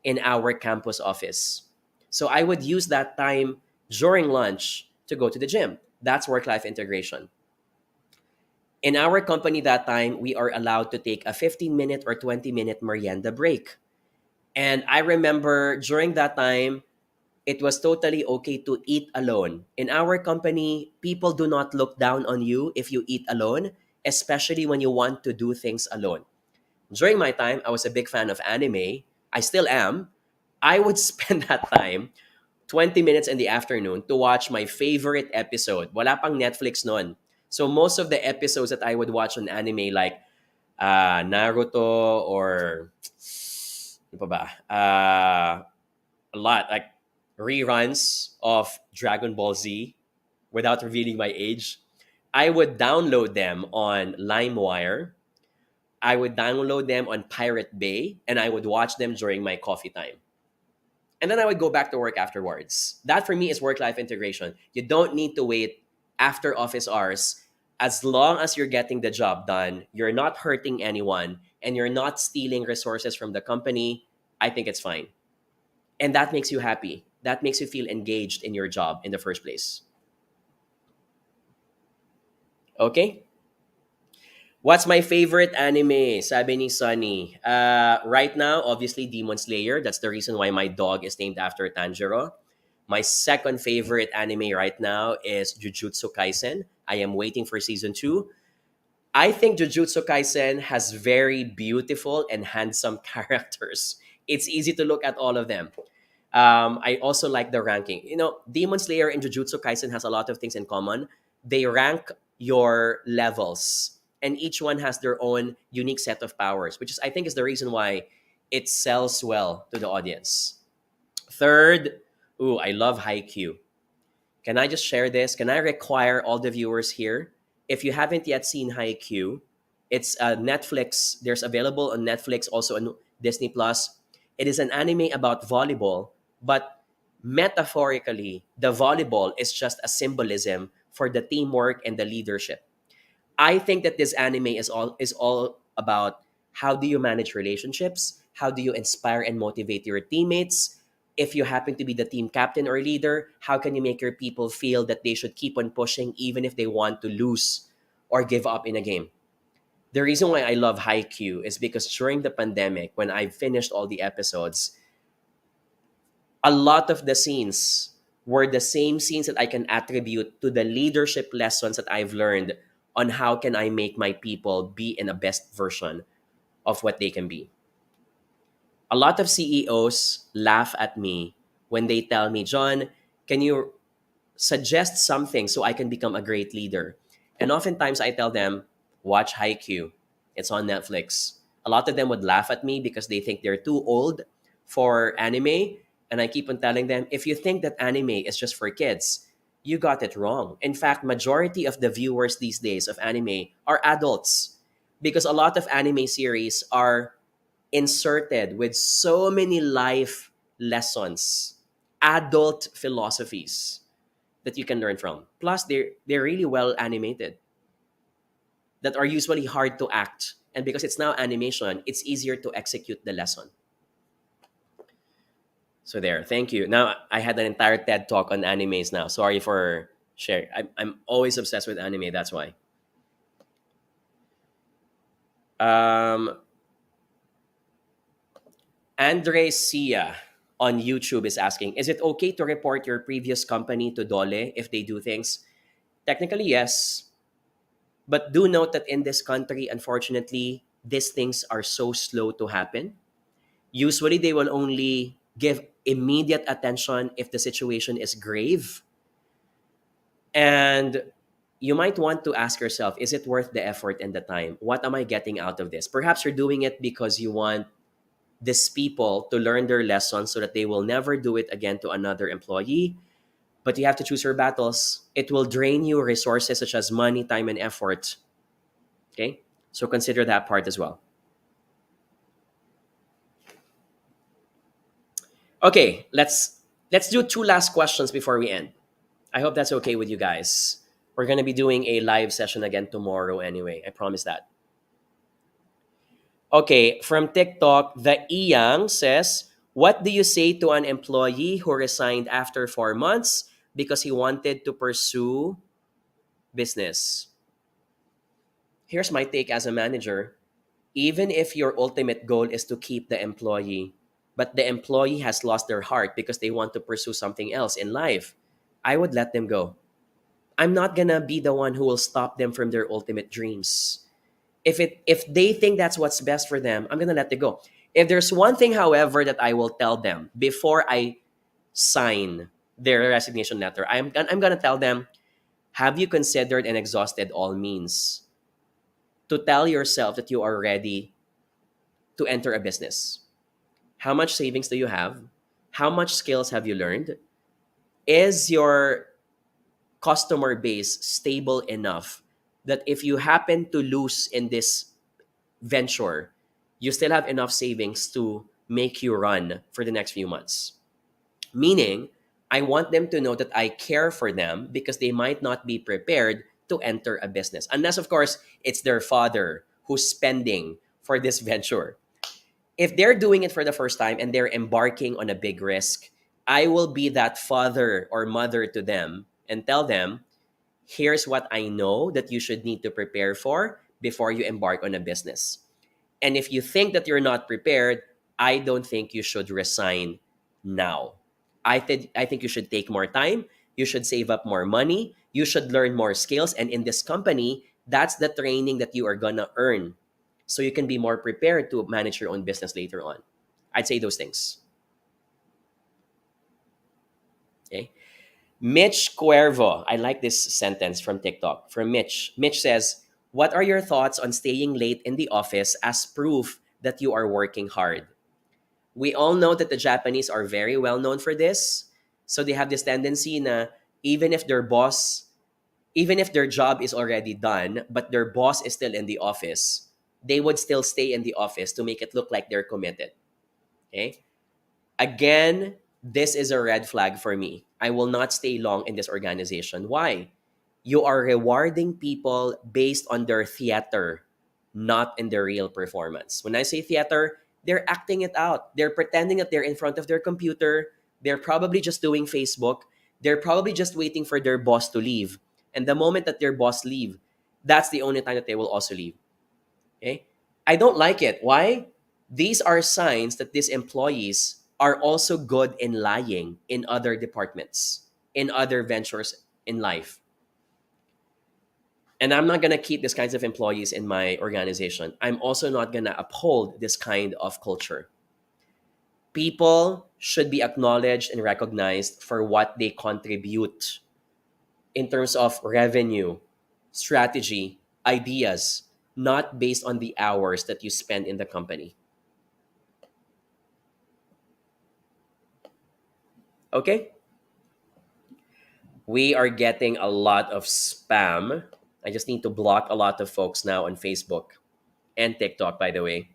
in our campus office. So I would use that time during lunch to go to the gym. That's work-life integration. In our company that time, we are allowed to take a 15-minute or 20-minute merienda break. And I remember during that time, it was totally okay to eat alone. In our company, people do not look down on you if you eat alone, especially when you want to do things alone. During my time, I was a big fan of anime. I still am. I would spend that time 20 minutes in the afternoon to watch my favorite episode. Wala pang Netflix noon. So most of the episodes that I would watch on anime like Naruto or ano pa ba? A lot like reruns of Dragon Ball Z without revealing my age. I would download them on LimeWire. I would download them on Pirate Bay and I would watch them during my coffee time. And then I would go back to work afterwards. That for me is work life integration. You don't need to wait after office hours. As long as you're getting the job done, you're not hurting anyone, and you're not stealing resources from the company, I think it's fine. And that makes you happy. That makes you feel engaged in your job in the first place. Okay? What's my favorite anime? Sabi ni Sunny. Right now, obviously, Demon Slayer. That's the reason why my dog is named after Tanjiro. My second favorite anime right now is Jujutsu Kaisen. I am waiting for season 2. I think Jujutsu Kaisen has very beautiful and handsome characters. It's easy to look at all of them. I also like the ranking. You know, Demon Slayer and Jujutsu Kaisen has a lot of things in common. They rank your levels, and each one has their own unique set of powers, which is I think is the reason why it sells well to the audience. Third, ooh, I love Haikyuu. Can I just share this? Can I require all the viewers here? If you haven't yet seen Haikyuu, it's Netflix. There's available on Netflix, also on Disney Plus. It is an anime about volleyball, but metaphorically, the volleyball is just a symbolism for the teamwork and the leadership. I think that this anime is all about how do you manage relationships, how do you inspire and motivate your teammates. If you happen to be the team captain or leader, how can you make your people feel that they should keep on pushing even if they want to lose or give up in a game? The reason why I love Haikyuu is because during the pandemic, when I finished all the episodes, a lot of the scenes were the same scenes that I can attribute to the leadership lessons that I've learned on how can I make my people be in a best version of what they can be. A lot of CEOs laugh at me when they tell me, John, can you suggest something so I can become a great leader? And oftentimes I tell them, watch Haikyuu. It's on Netflix. A lot of them would laugh at me because they think they're too old for anime. And I keep on telling them, if you think that anime is just for kids, you got it wrong. In fact, majority of the viewers these days of anime are adults because a lot of anime series are inserted with so many life lessons, adult philosophies that you can learn from. Plus, they're really well animated that are usually hard to act. And because it's now animation, it's easier to execute the lesson. So there, thank you. Now I had an entire TED talk on animes now. Sorry for sharing. I'm always obsessed with anime. That's why. Um, Andre Sia on YouTube is asking, is it okay to report your previous company to Dole if they do things? Technically, yes. But do note that in this country, unfortunately, these things are so slow to happen. Usually, they will only give immediate attention if the situation is grave. And you might want to ask yourself, is it worth the effort and the time? What am I getting out of this? Perhaps you're doing it because you want these people to learn their lessons so that they will never do it again to another employee. But you have to choose your battles. It will drain you resources such as money, time, and effort. Okay? So consider that part as well. Okay, let's do two last questions before we end. I hope that's okay with you guys. We're gonna be doing a live session again tomorrow anyway. I promise that. Okay, from TikTok, the Iyang says, what do you say to an employee who resigned after 4 months because he wanted to pursue business? Here's my take as a manager. Even if your ultimate goal is to keep the employee, but the employee has lost their heart because they want to pursue something else in life, I would let them go. I'm not gonna be the one who will stop them from their ultimate dreams. If they think that's what's best for them, I'm gonna let them go. If there's one thing, however, that I will tell them before I sign their resignation letter, I'm gonna tell them, have you considered and exhausted all means to tell yourself that you are ready to enter a business? How much savings do you have? How much skills have you learned? Is your customer base stable enough that if you happen to lose in this venture, you still have enough savings to make you run for the next few months? Meaning, I want them to know that I care for them because they might not be prepared to enter a business. Unless, of course, it's their father who's spending for this venture. If they're doing it for the first time and they're embarking on a big risk, I will be that father or mother to them and tell them, here's what I know that you should need to prepare for before you embark on a business. And if you think that you're not prepared, I don't think you should resign now. I think you should take more time. You should save up more money. You should learn more skills. And in this company, that's the training that you are going to earn so you can be more prepared to manage your own business later on. I'd say those things. Okay. Mitch Cuervo. I like this sentence from TikTok. From Mitch. Mitch says, what are your thoughts on staying late in the office as proof that you are working hard? We all know that the Japanese are very well known for this. So they have this tendency na even if their boss, even if their job is already done, but their boss is still in the office, they would still stay in the office to make it look like they're committed. Okay? Again, this is a red flag for me. I will not stay long in this organization. Why? You are rewarding people based on their theater, not in their real performance. When I say theater, they're acting it out. They're pretending that they're in front of their computer. They're probably just doing Facebook. They're probably just waiting for their boss to leave. And the moment that their boss leave, that's the only time that they will also leave. Okay? I don't like it. Why? These are signs that these employees are also good in lying in other departments, in other ventures in life. And I'm not going to keep these kinds of employees in my organization. I'm also not going to uphold this kind of culture. People should be acknowledged and recognized for what they contribute in terms of revenue, strategy, ideas, not based on the hours that you spend in the company. Okay? We are getting a lot of spam. I just need to block a lot of folks now on Facebook and TikTok, by the way.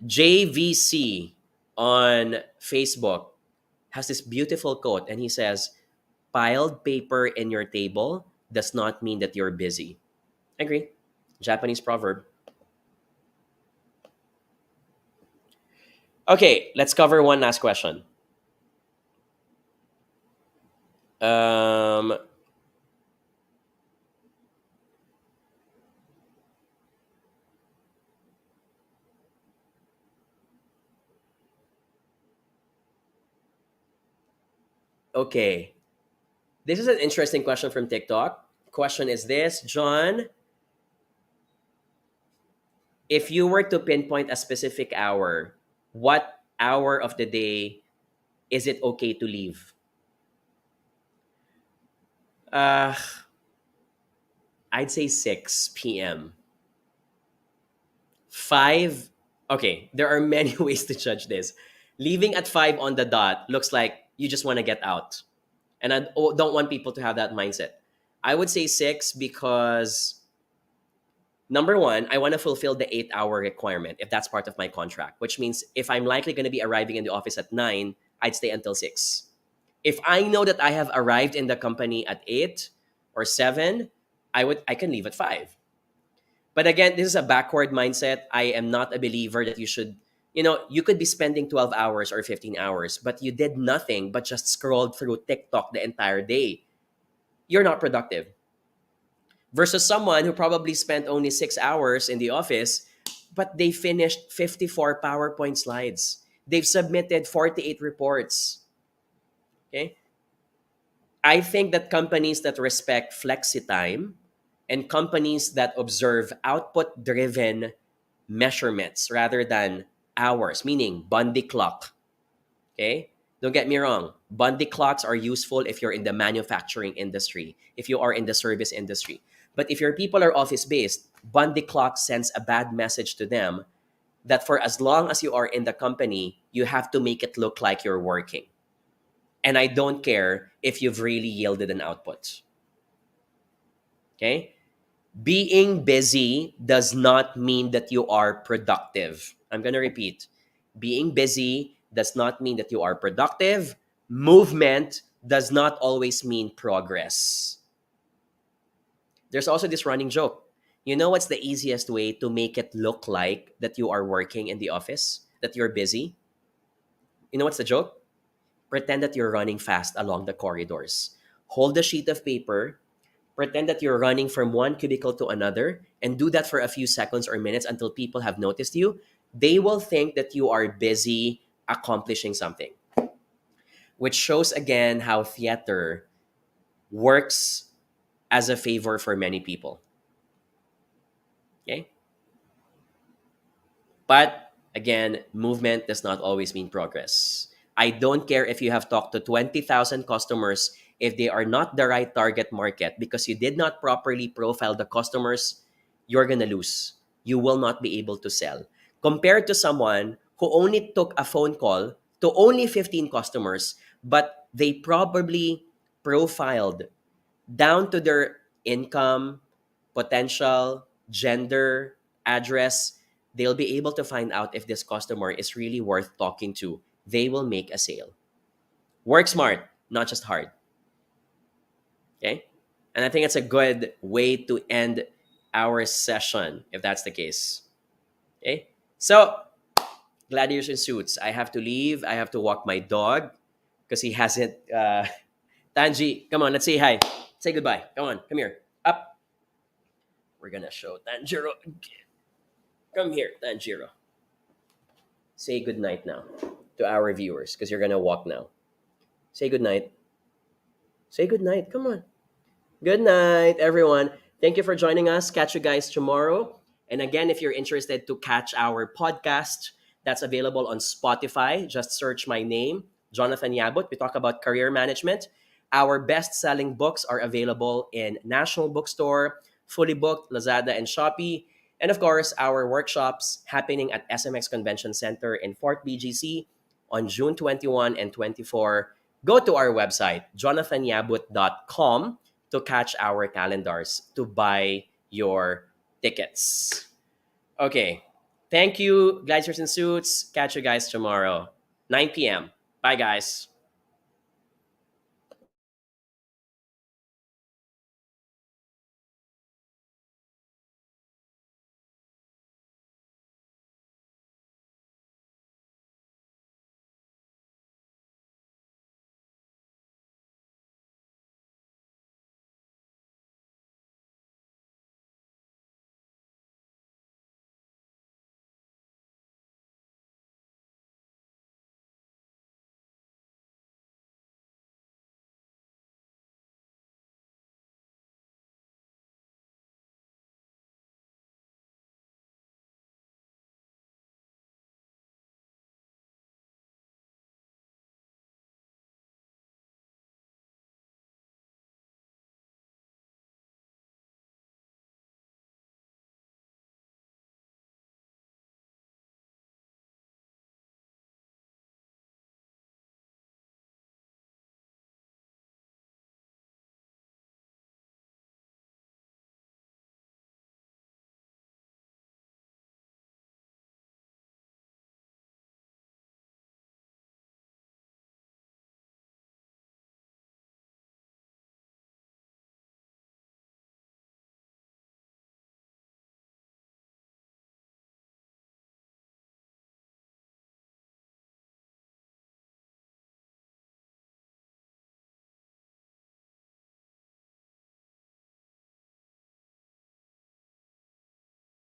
JVC on Facebook has this beautiful quote, and he says, piled paper in your table does not mean that you're busy. Agree. Japanese proverb. Okay, let's cover one last question. Um, okay. This is an interesting question from TikTok. Question is this, John, if you were to pinpoint a specific hour, what hour of the day is it okay to leave? Uh, I'd say 6 p.m. 5. Okay, there are many ways to judge this. Leaving at 5 on the dot looks like You just want to get out. And I don't want people to have that mindset. I would say 6 because number one, I want to fulfill the 8-hour requirement if that's part of my contract, which means if I'm likely going to be arriving in the office at 9, I'd stay until 6. If I know that I have arrived in the company at 8 or 7, I can leave at 5. But again, this is a backward mindset. I am not a believer that you should, you could be spending 12 hours or 15 hours, but you did nothing but just scrolled through TikTok the entire day. You're not productive. Versus someone who probably spent only 6 hours in the office, but they finished 54 PowerPoint slides. They've submitted 48 reports. Okay? I think that companies that respect flexi time and companies that observe output driven measurements rather than hours, meaning Bundy clock. Okay? Don't get me wrong. Bundy clocks are useful if you're in the manufacturing industry, if you are in the service industry. But if your people are office based, Bundy clock sends a bad message to them that for as long as you are in the company, you have to make it look like you're working. And I don't care if you've really yielded an output. Okay? Being busy does not mean that you are productive. I'm going to repeat. Being busy does not mean that you are productive. Movement does not always mean progress. There's also this running joke. You know what's the easiest way to make it look like that you are working in the office, that you're busy? You know what's the joke? Pretend that you're running fast along the corridors. Hold a sheet of paper, pretend that you're running from one cubicle to another, and do that for a few seconds or minutes until people have noticed you. They will think that you are busy accomplishing something, which shows again how theater works as a favor for many people. Okay? But again, movement does not always mean progress. I don't care if you have talked to 20,000 customers. If they are not the right target market because you did not properly profile the customers, you're going to lose. You will not be able to sell. Compared to someone who only took a phone call to only 15 customers, but they probably profiled down to their income, potential, gender, address. They'll be able to find out if this customer is really worth talking to. They will make a sale. Work smart, not just hard. Okay? And I think it's a good way to end our session if that's the case. Okay? So, gladiators in suits. I have to leave. I have to walk my dog because he hasn't. Tanji, come on, let's say hi. Say goodbye. Come on, come here. Up. We're gonna show Tanjiro. Come here, Tanjiro. Say good night now to our viewers because you're gonna walk now. Say good night. Say good night. Come on. Good night, everyone. Thank you for joining us. Catch you guys tomorrow. And again, if you're interested to catch our podcast, that's available on Spotify. Just search my name, Jonathan Yabut. We talk about career management. Our best-selling books are available in National Bookstore, Fully Booked, Lazada, and Shopee. And of course, our workshops happening at SMX Convention Center in Fort BGC on June 21 and 24. Go to our website, jonathanyabut.com, to catch our calendars to buy your tickets. Okay. Thank you, Gladiators in Suits. Catch you guys tomorrow, 9 p.m. Bye, guys.